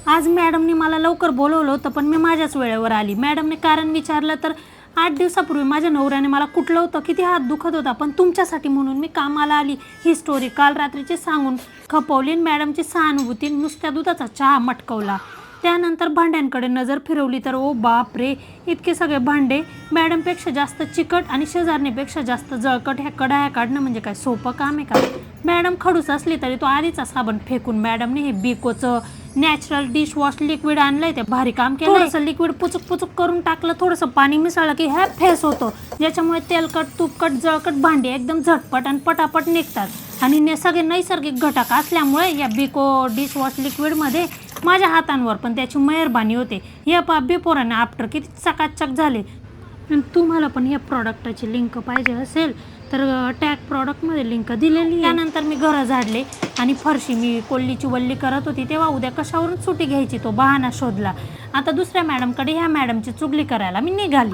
आज मॅडमने मला लवकर बोलवलं होतं पण मी माझ्याच वेळेवर आली. मॅडमने कारण विचारलं तर 8 दिवसापूर्वी माझ्या नवऱ्याने मला कुटलं होतं, किती हात दुखत होता, पण तुमच्यासाठी म्हणून मी कामाला आली. ही स्टोरी काल रात्रीची सांगून खपवली. मॅडमची सहानुभूती नुसत्या दुधाचा चहा मटकवला. त्यानंतर भांड्यांकडे नजर फिरवली तर ओ बाप रे, इतके सगळे भांडे. मॅडमपेक्षा जास्त चिकट आणि शेजारणीपेक्षा जास्त जळकट. ह्या कढाया काढणं म्हणजे काय सोपं काम आहे का? मॅडम खडूस असली तरी तो आधीचा साबण फेकून मॅडमने हे बिकोचं नॅचरल डिशवॉश लिक्विड आणलंय. ते भारी काम केलं. थोडंसं लिक्विड पुचक पुचक करून टाकलं, थोडंसं पाणी मिसळलं की ह्या फेस होतो, ज्याच्यामुळे तेलकट तुपकट जळकट भांडी एकदम झटपट आणि पटापट निघतात. आणि सगळे नैसर्गिक घटक असल्यामुळे या बिको डिशवॉश लिक्विडमध्ये माझ्या हातांवर पण त्याची मेहरबानी होते. हे पा बिफोर आणि आफ्टर किती चकाचक झाले. तुम्हाला पण या प्रॉडक्टाची लिंक पाहिजे असेल तर टॅग प्रॉडक्टमध्ये लिंक दिलेली आहे. त्यानंतर मी घरं झाडले आणि फरशी मी कोल्लीची वल्ली करत होती तेव्हा उद्या कशावरून सुट्टी घ्यायची तो बहाणा शोधला. आता दुसऱ्या मॅडमकडे ह्या मॅडमची चुगली करायला मी निघाली.